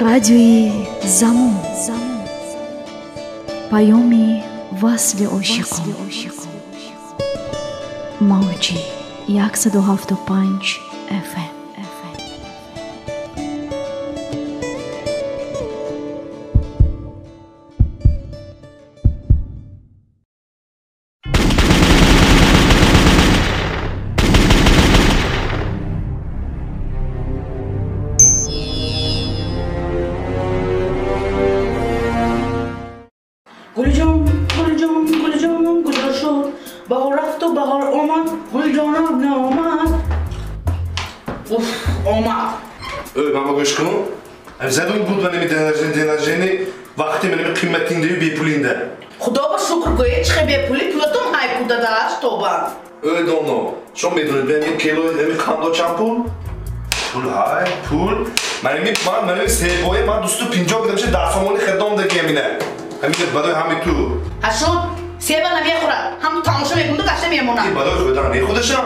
رادیوی زمان پیامی وصل عاشقان موجی 107.5 FM. زدون بود و نمیدنجنی وقتی منم قیمتین دیو بی پولینده. خدا با شکر گویی چه بی پولی پولتون های کودا داشت توبه. دونو شما میدونید من یک کیلو نمی کاندو چند پول؟ پول های پول من سه بای من دوستو 50 بدم چه دستمونی خدام دکی همینه. همین بدوی همین تو. هشون سه با نمیخورد. هم تماشا میکنه کاشته میمونه. این بدوی خوردن نه خودشم.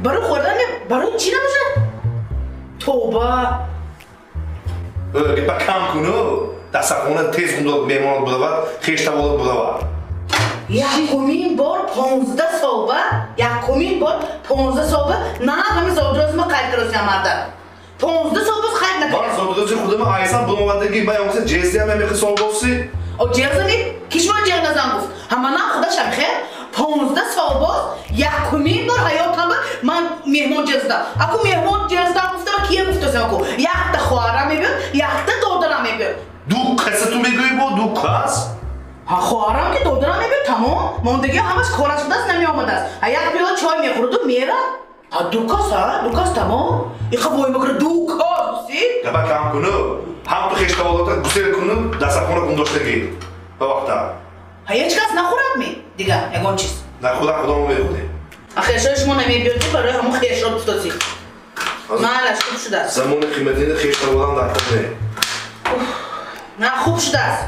برای خوردن برای چی نمیشه؟ توبه. با کم کنو دستخونه تیز کنده میموند بودواد خیشتا بودواد یکمین بار 15 صوبه یکمین بار 15 صوبه نه همین زودروز ما قید کردیم مرد 15 صوبه خرید نکردم من زودروز خودم آیسان بودوادگی با اون جزیه میخواد صوبوسی او جزنی کیش من جز نزن گفت همه نه خودشم خیر 15 صوبه یکمین بار حیاتم من مهمان جزده اكو مهمان جزده گفتم کیه گفته سمکو یک تا خوارم میبین یک تا دودرم میبین دو کسی تو میگویی با دو کس ها خوارم که دودرم میبین تمام موندگی همش کورا شده است نمی آمده است یک پیاله چای میخورد و میره ها دو کس تمام این خبوی میکنه دو کس سی دبا کم کنو هم تو خیشتا بالاتر گسیل کنو دستخونه کنداشتگی با وقتا ها هیچ کس نخورد می دیگه یگان چیز نه خودمو میخوری خیشای شما نمیبیردی برای همون خیشا بستازی مالش خوب شده است زمان قیمتین خیشتا بودن در کنه نه خوب شده است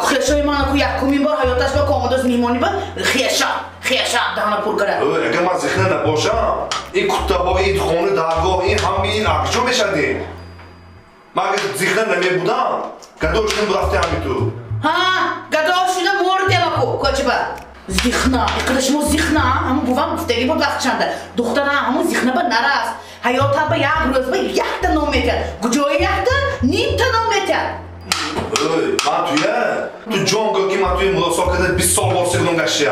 خیشای من اکو یکمین بار حیاتش با کاماداز میمانی با خیشا دهانه پر کرد اگه من ذخیره نباشم این کتابا این خونه درگاه این همین اکشو میشدیم من اگه ذخیره نمی بودم گداش نمی رفته همین تو گداش شده موردیم اکو کچبه زیخنا اقداش ما زیخنا همون بوام گفتگی بود وقت چنده دختره همون زیخنا با نرست حیاتا با یک روز با یک تا نام میکرد گجای یک تا نیم تا نام میکرد من تو جانگاه که من توی مداسا 20 سال بار سیدون گشتیم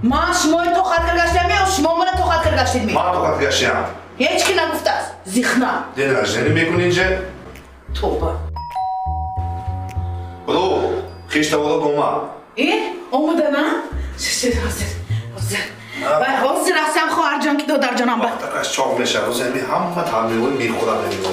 من شمای تو خاطر گشتیم یا شما من تو خاطر گشتید می؟ من تو خاطر گشتیم هیچ کی نگفته است زیخنا دیده نجنی میکنی اینجا؟ توبه بدو خیشتا بالا دوما اومده نه؟ حاضر هستم خواهر جان که دادر جانم با وقتا کش چاق میشه روز همی همه تعمیرون میخورد نمیگو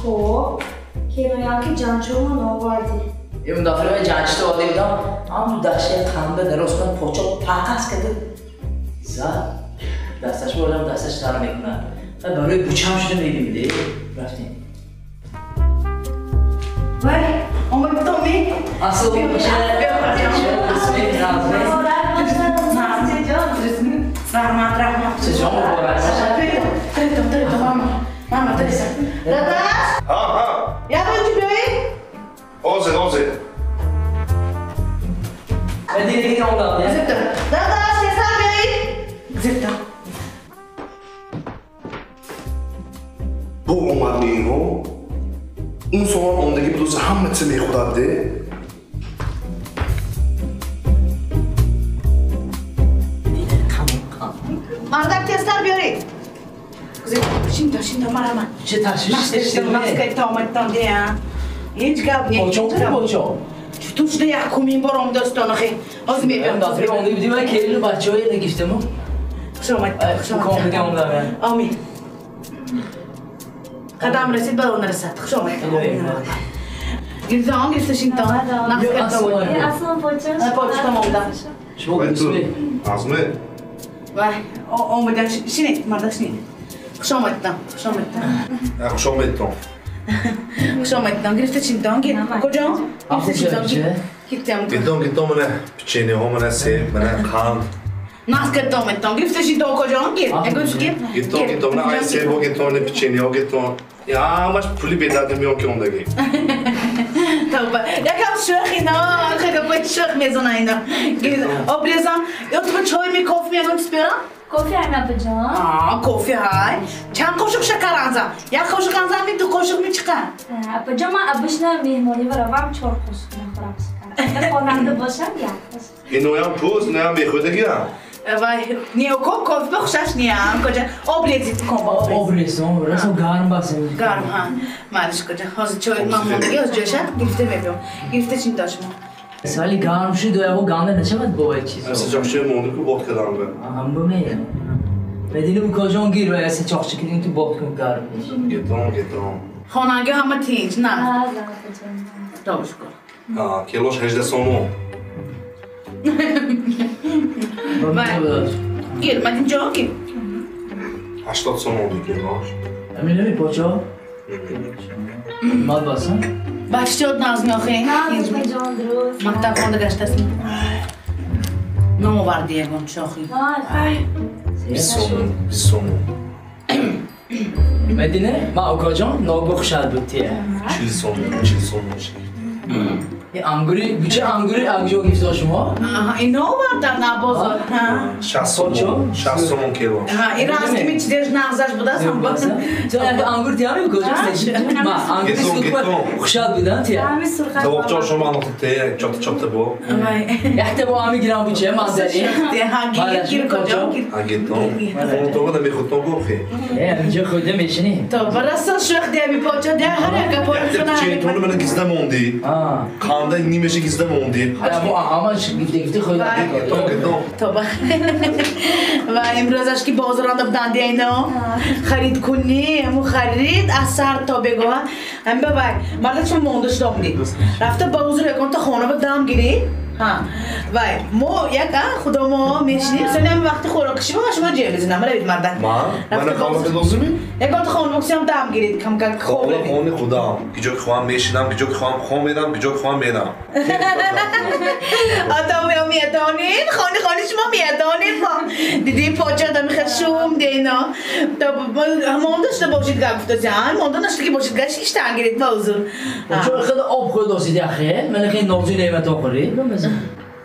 خب کنایه‌ام که جانچو من آوردی اون دفعه من جانچو آورده بودم هم داشته خنده دراز کنم پاچه پس کرده زد دستش بردم دستش سر میکنن و برای بوچم شده میبینده رفتیم وای اومد تو می اصلا بوچه رحمت چجا مبارک ماما درسا داداش یا باید بیایی؟ آزه بدی دیگه اون داد زبطه داداش یسر بیایی؟ زبطه با اومد میگو اون سوال اومدگی بدوز همه چه میخورد ده مردک یسر بیاری شینتا مرمان چه تشویش ماسکای تا آمدتان دیا هیچ گاب نیست تو شده یکمین بار آمدستان خیلی از میبینم دفعه اونده بودیم من کلیل بچه های نگیفتم خوش آمد کام بگم اومدم آمین قدم رسید بر اون رسد خوش آمد گرفته آن گرفته شینتا نفس کرده بود اصلا پاچه پاچه تا آمدم شما بسیاری عظمه Vay, omadan şimdi marda şimdi. Xush omaddan. Xush omaddan. Xush omaddan. Girifte chimdan git. Kocam. Girifte chimdan git. Gittim mana picheni, mana sev, mana qand. Nasıl gittim omaddan. Girifte chimdan kocam git. Egoş git. Gittim mana ay sev, gittim picheni, gittim. Ya maş puli bedadım yok ki ondaki. Tavba. Ya kam şoxina, xega şox mezonayna. Obrezam, eu tu çay mi kof mi anam spera? Kofi hem yapacağım. Kofi hay. Çan koşuk şeker anza. Ya koşuk anza mi tu koşuk mi çıkar? Yapacağım ama abişle mehmoni var ama çok koşuyor. Eğer konanda başam ya. Noyam puz, noyam bekhudagi ya. Vay, niye o kofi bakışaş niye? Koca obrezit komba. Obrezon, garm basın. Garm ha. Maliş koca. Hazır çay mamondagi az coşa. Girifte yapıyorum. Girifte çim taşma. Sali garm şu doya o ganda neçemet bu çiz. Sıcak şey mondu ki vodkadan be. Ham bu ne? Medine bu kocan gir ve sıcak şekilde tu vodka garm. Gittim. Xonangi hamma tinch, na. Ha, yapacağım. Tamam şükür. Ha, kiloş 80 so'm. Gel, madem çok gel. 80 so'm oldu kiloş. Emine mi poço? Mal basın. Başlıyor Nazmi oxey. Ne yapacağım Druz? Maktab onda gaştasın. Ne mu var diye bunu çok iyi. Ay. Bir so'm. Medine ma o kocan no bu xuşal butiye. 200 so'm. Anguri, bütçe anguri agjo gifte şuma. Aha, ne var da na bozor. Ha. 60 so'm. 60 so'm kilo. Ha, iraz kimi çizer nağzaş bu da sen bak. Sen yani angur diyor mu kocan? Ma angur sıkma xuşal budan tiye. Ami surxat. Tavukçu şoma anlattı, çatı bu. Vay. Yaxte bu ami giran bütçe mazeri. Ha, gir kocam gir. Ha gittim. Onu da mekhutum bu ki. Önce koydum eşini. Tabii, rasıl şox diye bir poça diye her kapı Şey, onu bana gizlem oldu. Ha. Kanda nimeşe gizlem oldu. Ya bu ama gifte koydum. Gittim. طبعا و امروز که بازاران دادن دینا خرید کنی مو خرید اثر تا بگو هم ببر مرد چون موندش دام دی رفته بازار یکم تا خانه به دام گیری ها وای مو یک خدا ما میشنیم سنیم وقتی خوراکشی با شما جیب بزنم برای مردن من خانه دوزی می؟ یکم تا خانه بکسیم دام گیرید کم کم خوب خانه خودم گیجو که خواهم میشینم گیجو که خواهم خون میدم گیجو که خواهم میدم آتا میادانین خانه شما میادانین ما دیدی پاچه دمی خشوم دینا تا مانداشته باشید گفته جان مانداشته که باشید گشت ایش تنگیرید موضوع چون خیلی آب خود داشتید اخی من خیلی نازی نعمت آخری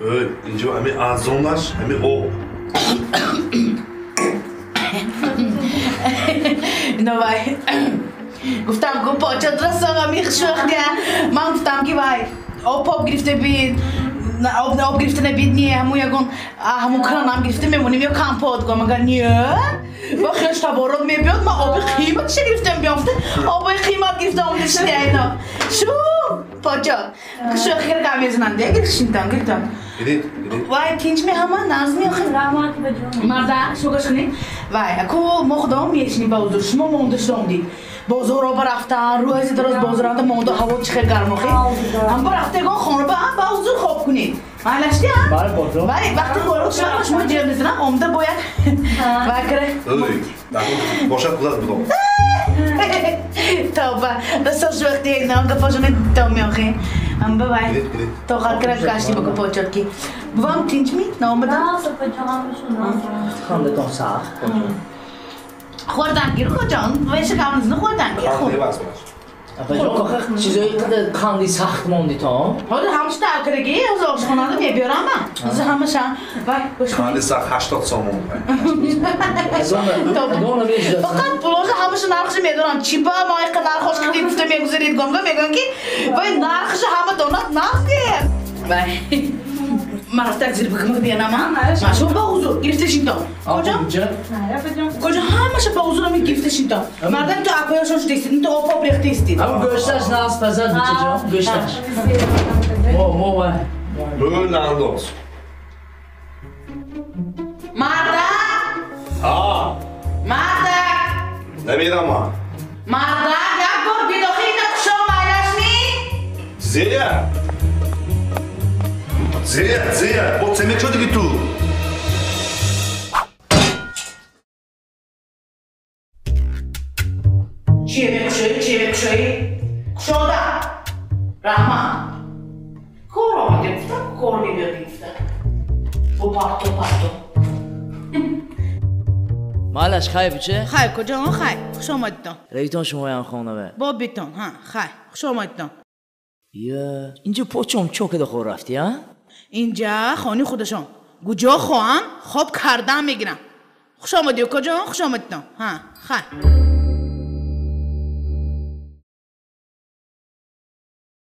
öyle ince hem azonlar hem o نه وای گفتم گفت پاچه درست آقا میخشوخ دیا من گفتم که وای آب گرفته بید آب گرفته نبید نیه همون یکون همون کرانم گرفته میمونیم یا کمپاد گم اگر نیه با خیش تبارد میبید ما آب قیمت چه گرفتم بیافته آب قیمت گرفته آمدش دیا اینا شو پاچه شو خیر کمیزنم دیگه گرشیدم گرفتم gidin وای تینج می همه نازمی آخه Rahmat bacım. مرده شو گشنی وای اکو مخدام میشنی بازور شما موندش دومدی بازور رو برفتن روز درست بازوران ده مونده هوا چخه گرم آخه هم برفتگان خانه با هم بازور خواب کنید مالشتی هم بله پاترو وای وقتی خوراک شما جیب بزنم آمده باید وای کره öyle boşa kulak buldum توبه دستش وقتی اینا گفاشونه دومی آخه هم ببای تو خاطر کرد کاشتی بگو پوچت کی بوام تینج می نامده Nasıl yapacağım şunu? خاندتان ساخ خوردن گیر کجان ویش کامنزنه خوردن گیر kan ne basmış Apacan kakak çizoyi kadar kandi saht mondi tam. حالا همش تاکرگی از آشخانه میبیارم از همش وای گوش kan ne sak 80 so'm oldu Dona bir فقط بلوز همش نرخش میدونم چی با ما یک نرخش که گفته میگذارید گم میگن که وای نرخش همه دونات نخیر وای من رفتم زیر بگم بیانم ما شو با حضور گرفتش این تا کجا Ne yapacağım? کجا همش با حضور می گرفتش این تا مردم تو اپایشون شدید تو آب ریخته استید Ama göstersin az pazar biteceğim. Göster. Mo var. böyle anda olsun مردم ha مردم نمیدم ama مردم یک بار بیداخی اینا کشا مایلش نی Zeya, o demek şöyle ki tu. چیه بکشایی؟ کشادم رحمان کار آمده گفتم کار میبیاد گفتم با پرتو مالش خیلی بچه؟ خیلی کجا خیلی خوش آمدیدم ریتون شما هم خانمه با بیتون ها خیلی خوش آمدیدم یا اینجا پوچم چوک دخور رفتی ها؟ اینجا خانی خودشون کجا خواهم خوب کردم میگیرم خوش آمدی کجا خوش آمدیدم ها خیلی